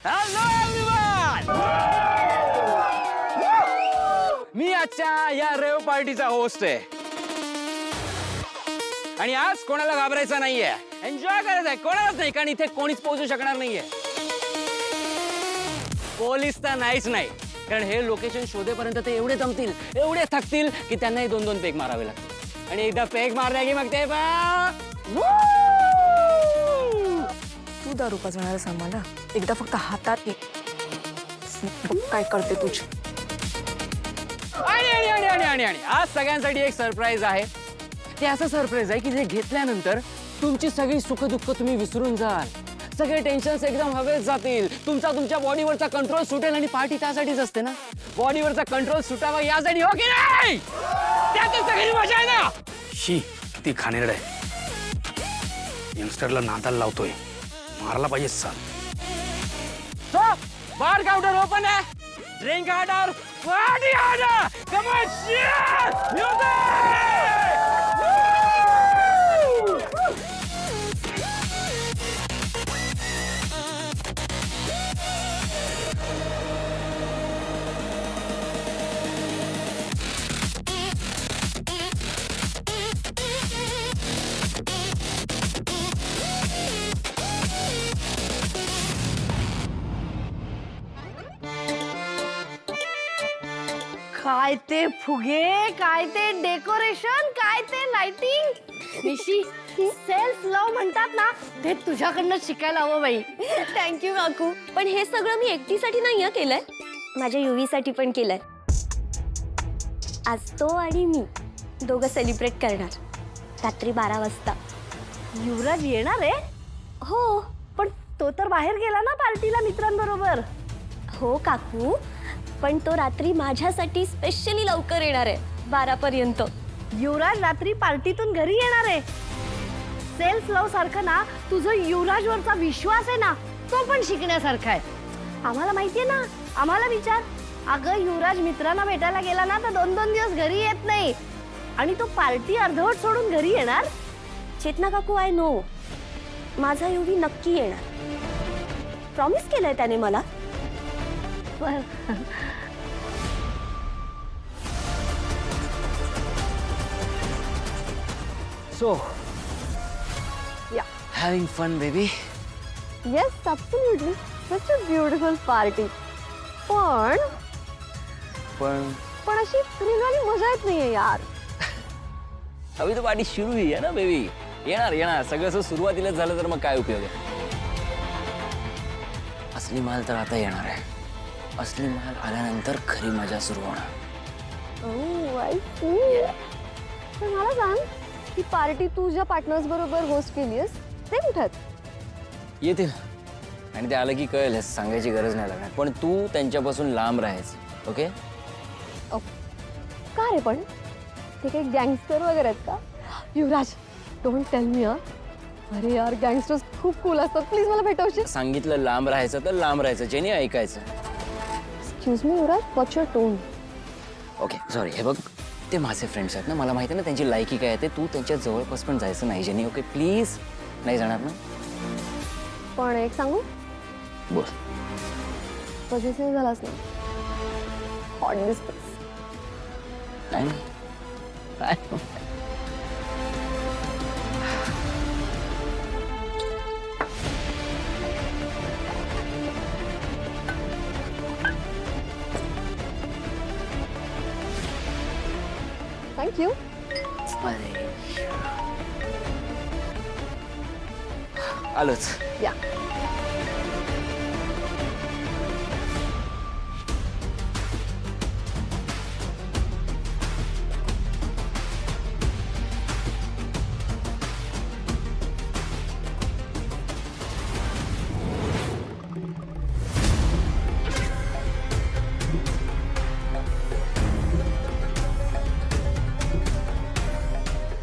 Hello everyone, मी आजच्या या रेव पार्टीचा होस्ट आहे आणि आज कोणाला घाबरायचं नाहीये, एन्जॉय करायचं आहे. कोणालाच नाही, कारण इथे कोणीच पोहोचू शकणार नाहीये. पोलीस तर नाहीच नाही, कारण हे लोकेशन शोधेपर्यंत ते एवढे जमतील, एवढे थकतील की त्यांनाही 2-2 पेग मारावे लागतील. आणि एकदा पेग मारल्या की मग ते तू दारू पाजणार आम्हाला एकदा फक्त हातात घे. काय करते तुझी. आणि आणि आणि आणि आणि आणि आज सगळ्यांसाठी एक सरप्राईज आहे. ते असं सरप्राईज आहे की जे घेतल्यानंतर तुमची सगळी सुख-दुःख तुम्ही विसरून जाल, सगळे टेन्शन्स एकदम हवेत जातील, तुमच्या बॉडीवरचा कंट्रोल सुटेल. आणि पार्टी त्यासाठीच असते ना, बॉडीवरचा कंट्रोल सुटावा यासाठी, हो की नाही? त्यातच सगळी मजा आहे ना. शी किती खाणेरड आहे. यंगस्टरला नादाला लावतोय, मारला पाहिजे साल. सो बार काउंटर ओपन है, drink order, party order, come on shit music. काय ते फुगे, काय ते डेकोरेशन, काय ते लाइटिंग. निशी सेल्फ लव म्हणतात ना, ते तुझ्याकडनं शिकायला हवं बाई. थँक्यू काकू. पण हे सगळं मी एकटीसाठी नाही केलंय, माझ्या युवीसाठी पण केलंय. आज तो आणि मी दोघं सेलिब्रेट करणार रात्री 12 वाजता. युवराज येणार आहे? हो पण तो तर बाहेर गेला ना पार्टीला मित्रांबरोबर. हो काकू, पण तो रात्री माझ्यासाठी स्पेशली लवकर येणार आहे 12 पर्यंत. युवराज रात्री पार्टीतून घरी येणार आहे. सेल्फ लव सारखं ना तुझं युवराजवरचा विश्वास आहे ना, तो पण शिकण्यासारखा आहे. आम्हाला माहितीये ना, आम्हाला विचार. अगं युवराज मित्रांना भेटायला गेला ना तर 2-2 दिवस घरी येत नाही, आणि तो पार्टी अर्धवट सोडून घरी येणार. चेतना काकू, आय नो माझा युवी नक्की येणार. प्रॉमिस केलंय त्याने मला. So, Yeah. having fun, baby. Yes absolutely, such a beautiful party. पण अशी थ्रिलवाली मजा येत नाहीये यार. अभी तो पार्टी शुरू ही है ना बेबी. येणार सगळं असं सुरुवातीला झालं तर मग काय उपयोग आहे. असली माल तर आता येणार आहे. असली माल आल्यानंतर खरी मजा सुरू होणार. ओह आय सी. तर मला सांग, ही पार्टी तू ज्या पार्टनर्स बरोबर होस्ट केलीस ते कुठे आहेत? येतील आणि ते आलं की कळेल, सांगायची गरज नाही लागणार. पण तू त्यांच्यापासून लांब राहायचं, ओके? का रे, पण ते काही गँगस्टर वगैरे आहेत का? युवराज, डोंट टेल मी. अरे यार, गँगस्टर्स खूप कूल असतात. प्लीज मला भेटवशील? सांगितलं लांब राहायचं तर लांब राहायचं, जेनी ऐकायचं. Excuse me Yuvraj, what's your tone? Okay sorry. हे बघ, ते माझे फ्रेंड्स आहेत ना, मला माहिती आहे ना त्यांची लायकी काय आहे. ते तू त्यांच्या जवळपास पण जायचं नाही जेनी, ओके? प्लीज. नाही जाणार ना? पण एक सांगू, बोल. पॉझिटिव्ह झालास ना, हॉट दिसतोस. नाही. थँक्यू. आलोच. या.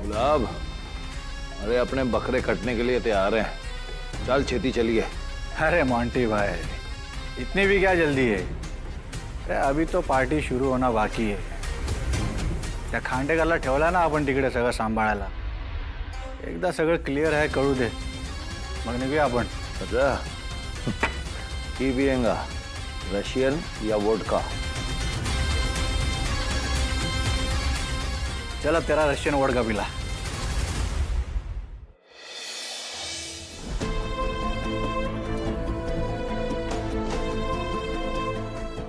गुलाब, अरे अपने बकरे कटने के लिए तैयार हैं. चल छेती चलिए. अरे मोंटी भाई, इतनी भी क्या जल्दी है? अरे अभी तो पार्टी शुरू होना बाकी है. त्या खांडेकरला ठेवला ना आपण तिकडे सगळं सांभाळायला. एकदा सगळं क्लिअर आहे कळू दे, मग निघूया आपण. अच्छा, की पिएगा, रशियन या वोडका? चला तेरा रशियन वोडका पिला.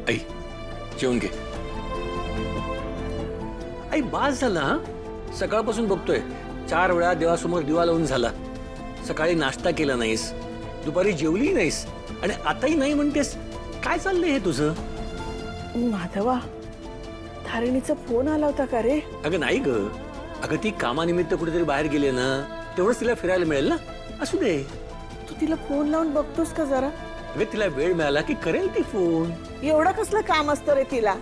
आई जेवून घे. आई बास झाला हा. सकाळपासून बघतोय 4 वेळा देवासमोर दिवा लावून झाला. सकाळी नाश्ता केला नाहीस, दुपारी जेवली नाहीस आणि आताही नाही म्हणतेस. काय चाललंय हे तुझं? माधवा, धारणीचा फोन आला होता का रे? अगं नाही ग. अगं ती कामानिमित्त कुठेतरी बाहेर गेली ना, तेवढंच तिला फिरायला मिळेल ना. असू दे. तू तिला फोन लावून बघतोस का जरा? अगं तिला वेळ मिळाला की करेल ती फोन. एवढं कसलं काम असतं रे तिला?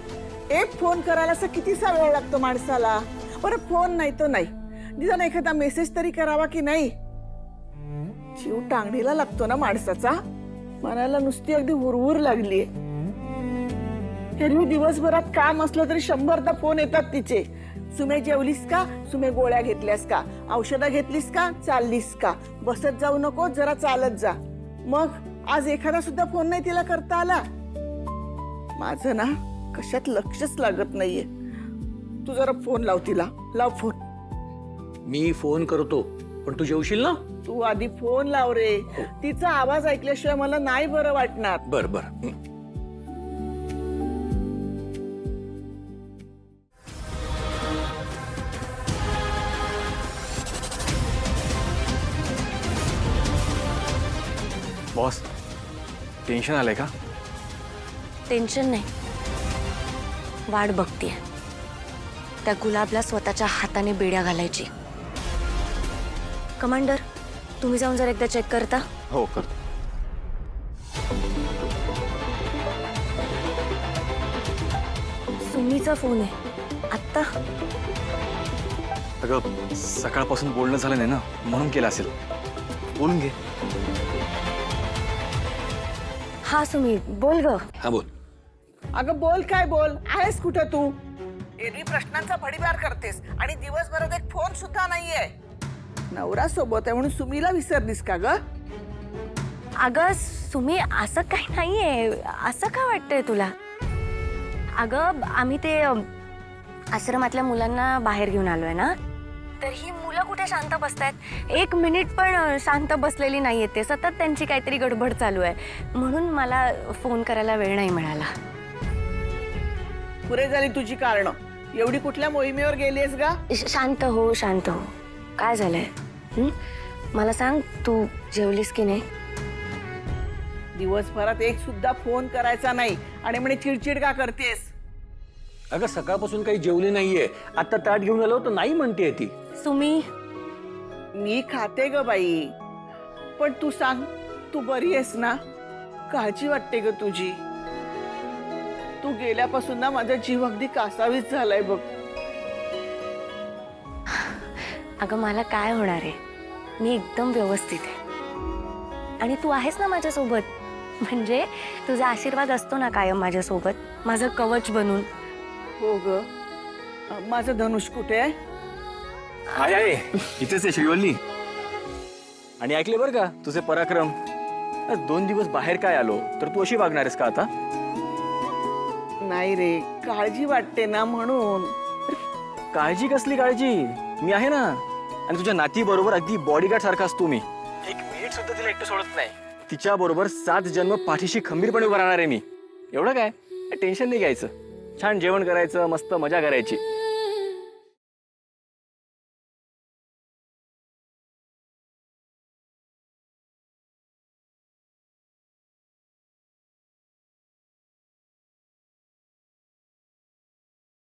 एक फोन करायला असं कितीसा वेळ लागतो माणसाला? बरं फोन नाही तो नाही, निदान एखादा मेसेज तरी करावा की नाही? जीव टांगडीला लागतो ना माणसाचा. मनाला नुसती अगदी हुरहुर लागलीये. एरवी दिवसभरात काम असलं तरी 100दा फोन येतात तिचे. सुमे जेवलीस का? सुमे गोळ्या घेतल्यास का? औषधं घेतलीस का? चाललीस का? बसत जाऊ नको, जरा चालत जा. मग आज एखादा सुद्धा फोन नाही तिला करता आला. माझं ना कशात लक्षच लागत नाहीये. तू जरा फोन लाव तिला. लाव फोन. मी फोन करतो, पण तू जेवशील ना? तू आधी फोन लाव रे. तिचा आवाज ऐकल्याशिवाय मला नाही बरं वाटणार. बर बर. बॉस, टेन्शन आलंय का? टेन्शन नाही, वाट बघतीये त्या गुलाबला स्वतःच्या हाताने बेड्या घालायची. कमांडर, तुम्ही जाऊन जर एकदा चेक करता. हो करतो. सुमीचा फोन आहे आत्ता. अगं सकाळपासून बोलणं झालं नाही ना, म्हणून केलं असेल. बोलून घे. हा सुमी, बोल ग. हा बोल. अगं बोल. काय बोल? आहेस कुठं तू? एरवी प्रश्नांचा भडीमार करतेस आणि दिवसभरात एक फोन सुद्धा नाहीये. नवरा सोबत आहे म्हणून सुमीला विसरलीस का ग? अगं सुमी, असं काही नाहीये. असं का वाटतंय तुला? अगं आम्ही ते आश्रमातल्या मुलांना बाहेर घेऊन आलोय ना, तर ही मुलं कुठे शांत बसतायत? 1 मिनिट पण शांत बसलेली नाहीये. ते सतत त्यांची काहीतरी गडबड चालू आहे, म्हणून मला फोन करायला वेळ नाही मिळाला. पुरे झाली तुझी कारणं. एवढी कुठल्या मोहिमेवर गेलीस का? शांत हो, शांत हो. काय झालंय? मला सांग, तू जेवलीस की नाही? दिवसभरात एक सुद्धा फोन करायचा नाही आणि म्हणे चिडचिड का करतेस? अगं सकाळपासून काही जेवली नाहीये. आता ताट घेऊन आलो तर नाही म्हणतेय ती. सुमी, मी खाते ग बाई, पण तू सांग, तू बरी आहेस ना? काळजी वाटते ग तुझी. तू गेल्यापासून ना माझा जीव अगदी कासावीस झालाय बघ. अगं मला काय होणार आहे? मी एकदम व्यवस्थित आहे आणि तू आहेस ना माझ्यासोबत. म्हणजे तुझा आशीर्वाद असतो ना कायम माझ्यासोबत, माझं कवच बनून. हो ग. माझं धनुष कुठे आहे? आहे इथेच आहे श्रीवल्ली. आणि ऐकले बरं का तुझे पराक्रम. 2 दिवस बाहेर काय आलो तर तू अशी वागणार आहेस का आता? नाही रे, काळजी वाटते ना म्हणून. काळजी कसली काळजी? मी आहे ना. आणि तुझ्या नाती बरोबर अगदी बॉडीगार्ड सारखा असतो मी. 1 मिनिट सुद्धा तिला एकटं सोडत नाही. तिच्या बरोबर 7 जन्म पाठीशी खंबीरपणे उभं राहणार आहे मी. एवढं काय टेन्शन नाही घ्यायचं. छान जेवण करायचं, मस्त मजा करायची.